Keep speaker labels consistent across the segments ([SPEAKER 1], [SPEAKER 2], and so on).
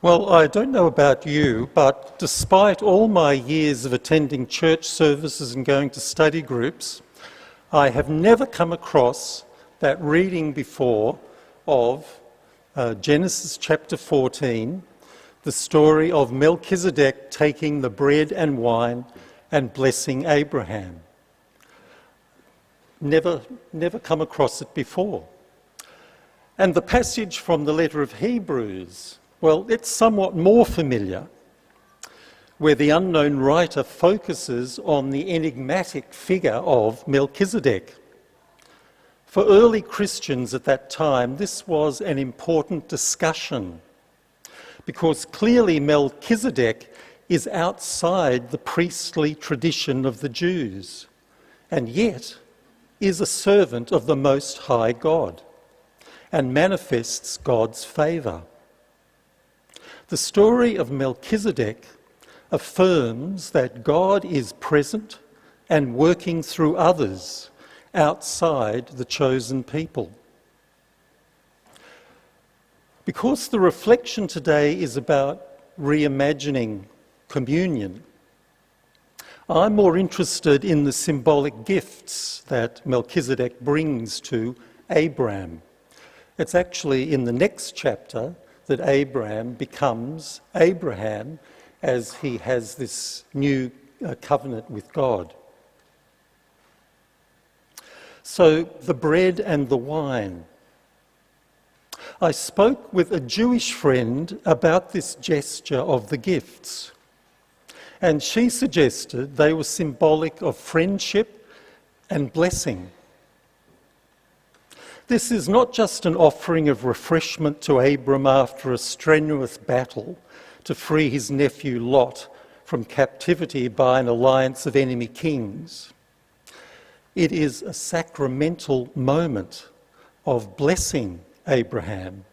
[SPEAKER 1] Well, I don't know about you, but despite all my years of attending church services and going to study groups, I have never come across that reading before of Genesis chapter 14, the story of Melchizedek taking the bread and wine and blessing Abraham. Never come across it before. And the passage from the letter of Hebrews, well, it's somewhat more familiar, where the unknown writer focuses on the enigmatic figure of Melchizedek. For early Christians at that time, this was an important discussion, because clearly Melchizedek is outside the priestly tradition of the Jews, and yet is a servant of the Most High God, and manifests God's favour. The story of Melchizedek affirms that God is present and working through others outside the chosen people. Because the reflection today is about reimagining communion, I'm more interested in the symbolic gifts that Melchizedek brings to Abraham. It's actually in the next chapter that Abraham becomes Abraham as he has this new covenant with God. So, the bread and the wine. I spoke with a Jewish friend about this gesture of the gifts, and she suggested they were symbolic of friendship and blessing. This is not just an offering of refreshment to Abram after a strenuous battle to free his nephew Lot from captivity by an alliance of enemy kings. It is a sacramental moment of blessing Abraham,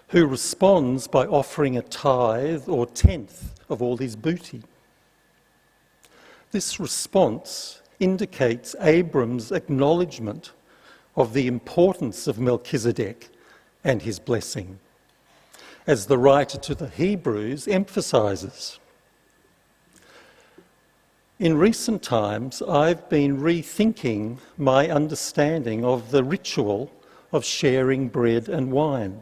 [SPEAKER 1] who responds by offering a tithe or tenth of all his booty. This response indicates Abram's acknowledgement of the importance of Melchizedek and his blessing, as the writer to the Hebrews emphasises. In recent times, I've been rethinking my understanding of the ritual of sharing bread and wine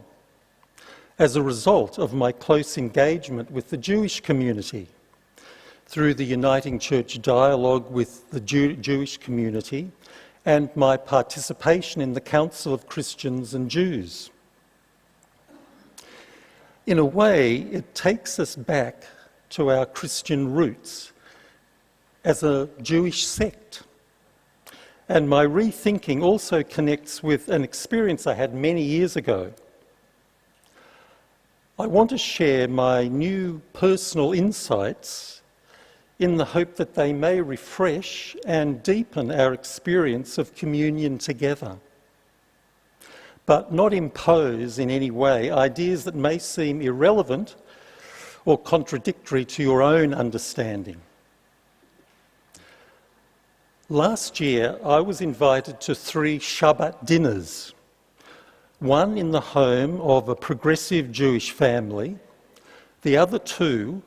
[SPEAKER 1] as a result of my close engagement with the Jewish community through the Uniting Church dialogue with the Jewish community and my participation in the Council of Christians and Jews. In a way, it takes us back to our Christian roots as a Jewish sect. And my rethinking also connects with an experience I had many years ago. I want to share my new personal insights in the hope that they may refresh and deepen our experience of communion together, but not impose in any way ideas that may seem irrelevant or contradictory to your own understanding. Last year, I was invited to 3 Shabbat dinners, one in the home of a progressive Jewish family, the other 2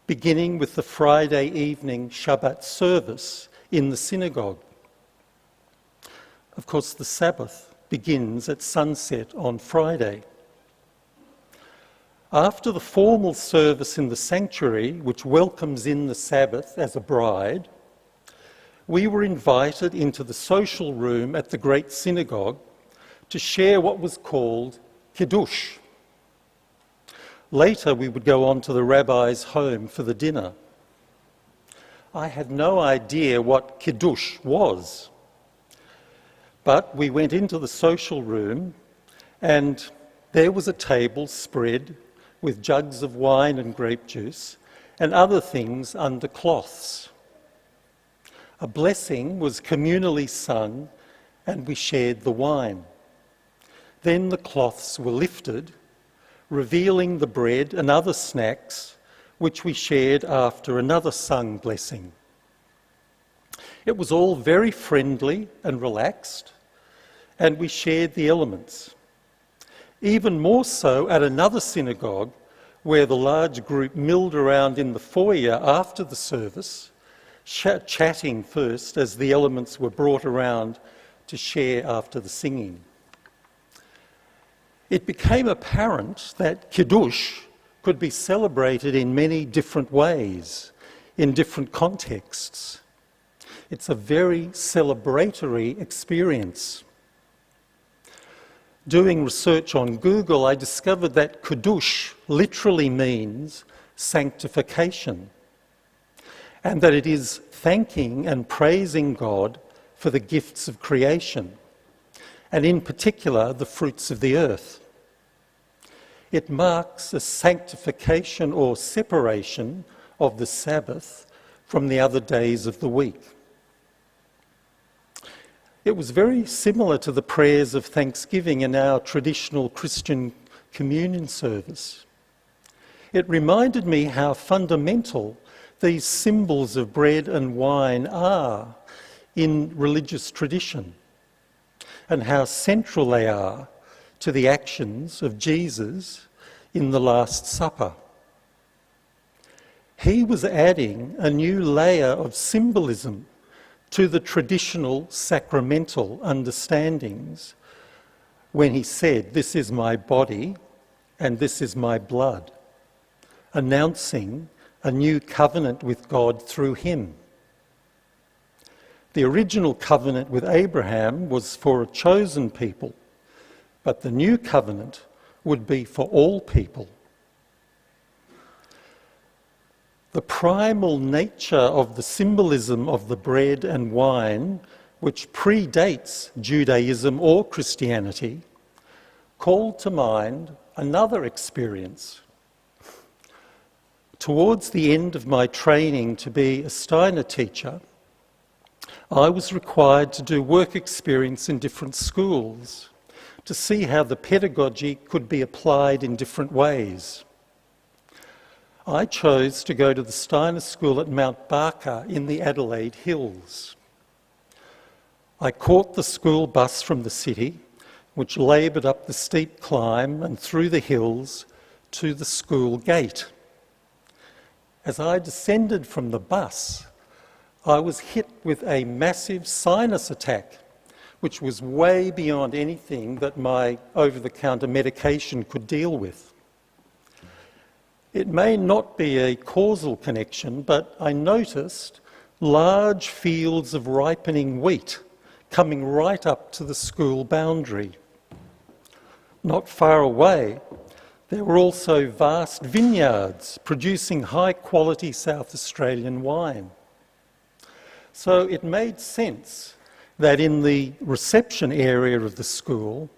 [SPEAKER 1] beginning with the Friday evening Shabbat service in the synagogue. Of course, the Sabbath begins at sunset on Friday. After the formal service in the sanctuary, which welcomes in the Sabbath as a bride, we were invited into the social room at the great synagogue to share what was called Kaduche. Later, we would go on to the rabbi's home for the dinner. I had no idea what Kaduche was, but we went into the social room and there was a table spread with jugs of wine and grape juice and other things under cloths. A blessing was communally sung and we shared the wine. Then the cloths were lifted, revealing the bread and other snacks, which we shared after another sung blessing. It was all very friendly and relaxed, and we shared the elements. Even more so at another synagogue where the large group milled around in the foyer after the service, chatting first as the elements were brought around to share after the singing. It became apparent that Kaduche could be celebrated in many different ways, in different contexts. It's a very celebratory experience. Doing research on Google, I discovered that Kaduche literally means sanctification, and that it is thanking and praising God for the gifts of creation, and in particular the fruits of the earth. It marks a sanctification or separation of the Sabbath from the other days of the week. It was very similar to the prayers of thanksgiving in our traditional Christian communion service. It reminded me how fundamental these symbols of bread and wine are in religious tradition, and how central they are to the actions of Jesus in the Last Supper. He was adding a new layer of symbolism to the traditional sacramental understandings when he said, "This is my body and this is my blood," announcing a new covenant with God through him. The original covenant with Abraham was for a chosen people, but the new covenant would be for all people. The primal nature of the symbolism of the bread and wine, which predates Judaism or Christianity, called to mind another experience. Towards the end of my training to be a Steiner teacher, I was required to do work experience in different schools to see how the pedagogy could be applied in different ways. I chose to go to the Steiner School at Mount Barker in the Adelaide Hills. I caught the school bus from the city, which laboured up the steep climb and through the hills to the school gate. As I descended from the bus, I was hit with a massive sinus attack, which was way beyond anything that my over-the-counter medication could deal with. It may not be a causal connection, but I noticed large fields of ripening wheat coming right up to the school boundary. Not far away, there were also vast vineyards producing high-quality South Australian wine. So it made sense that in the reception area of the school,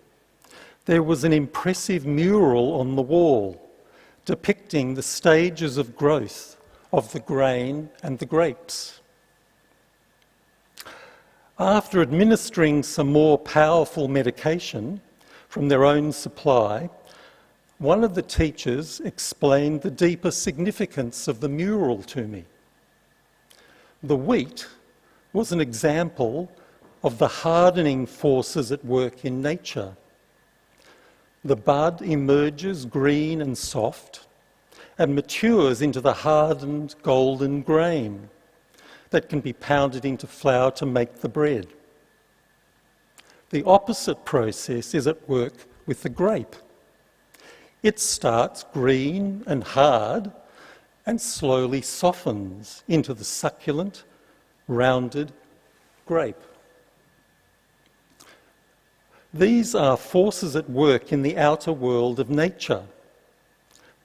[SPEAKER 1] there was an impressive mural on the wall depicting the stages of growth of the grain and the grapes. After administering some more powerful medication from their own supply, one of the teachers explained the deeper significance of the mural to me. The wheat was an example of the hardening forces at work in nature. The bud emerges green and soft and matures into the hardened golden grain that can be pounded into flour to make the bread. The opposite process is at work with the grape. It starts green and hard and slowly softens into the succulent, rounded grape. These are forces at work in the outer world of nature,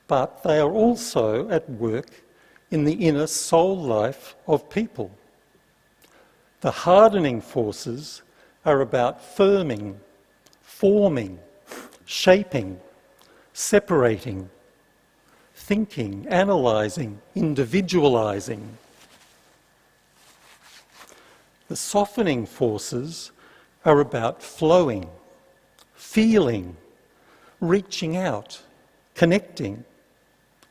[SPEAKER 1] but they are also at work in the inner soul life of people. The hardening forces are about firming, forming, shaping, separating, thinking, analysing, individualising. The softening forces are about flowing, feeling, reaching out, connecting,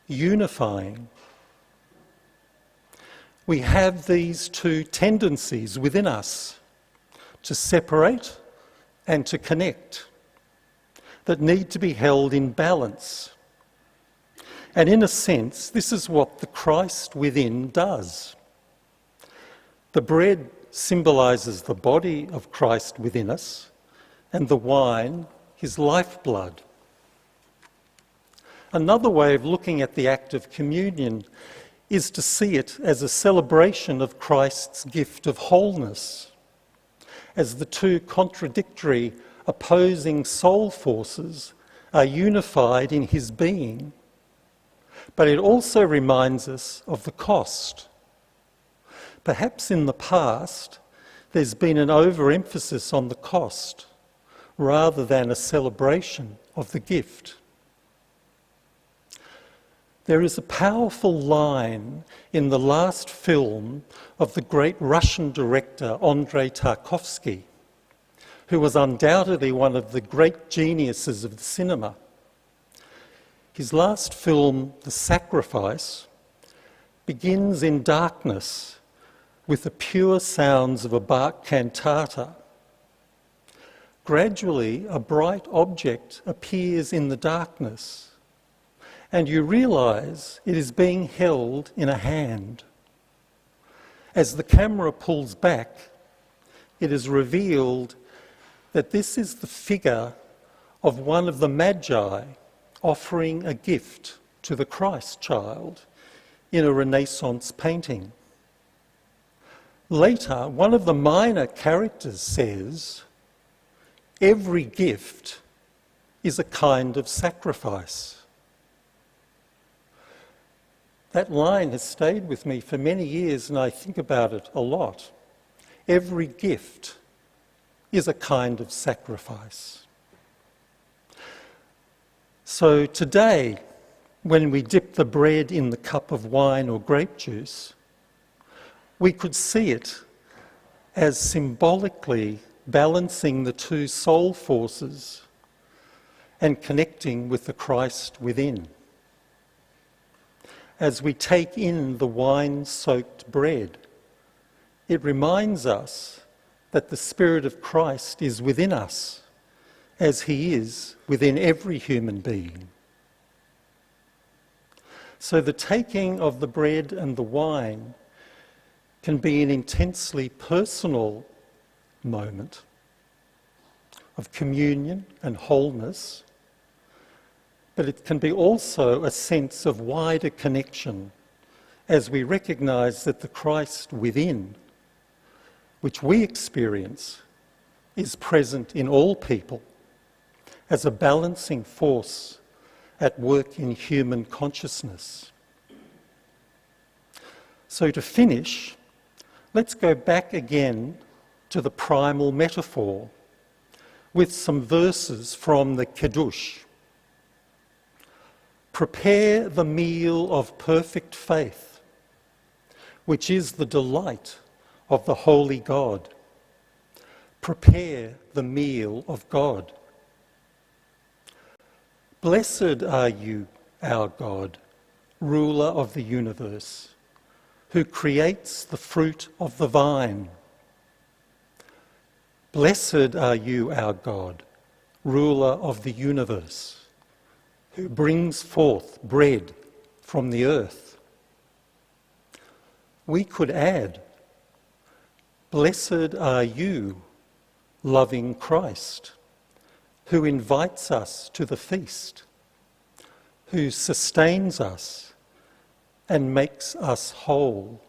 [SPEAKER 1] unifying. We have these two tendencies within us, to separate and to connect, that need to be held in balance. And in a sense, this is what the Christ within does. The bread symbolises the body of Christ within us, and the wine, his lifeblood. Another way of looking at the act of communion is to see it as a celebration of Christ's gift of wholeness, as the two contradictory, opposing soul forces are unified in his being. But it also reminds us of the cost. Perhaps in the past, there's been an overemphasis on the cost rather than a celebration of the gift. There is a powerful line in the last film of the great Russian director Andrei Tarkovsky, who was undoubtedly one of the great geniuses of the cinema. His last film, The Sacrifice, begins in darkness with the pure sounds of a Bach cantata. Gradually, a bright object appears in the darkness, and you realise it is being held in a hand. As the camera pulls back, it is revealed that this is the figure of one of the Magi offering a gift to the Christ child in a Renaissance painting. Later, one of the minor characters says, "Every gift is a kind of sacrifice." That line has stayed with me for many years, and I think about it a lot. Every gift is a kind of sacrifice. So today, when we dip the bread in the cup of wine or grape juice, we could see it as symbolically balancing the two soul forces and connecting with the Christ within. As we take in the wine-soaked bread, it reminds us that the Spirit of Christ is within us, as he is within every human being. So the taking of the bread and the wine can be an intensely personal moment of communion and wholeness, but it can be also a sense of wider connection as we recognise that the Christ within, which we experience, is present in all people as a balancing force at work in human consciousness. So to finish, let's go back again to the primal metaphor with some verses from the Kaduche. Prepare the meal of perfect faith, which is the delight of the holy God. Prepare the meal of God. Blessed are you, our God, ruler of the universe, who creates the fruit of the vine. Blessed are you, our God, ruler of the universe, who brings forth bread from the earth. We could add, blessed are you, loving Christ, who invites us to the feast, who sustains us and makes us whole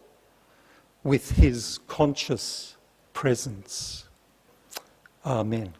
[SPEAKER 1] with his conscious presence. Amen.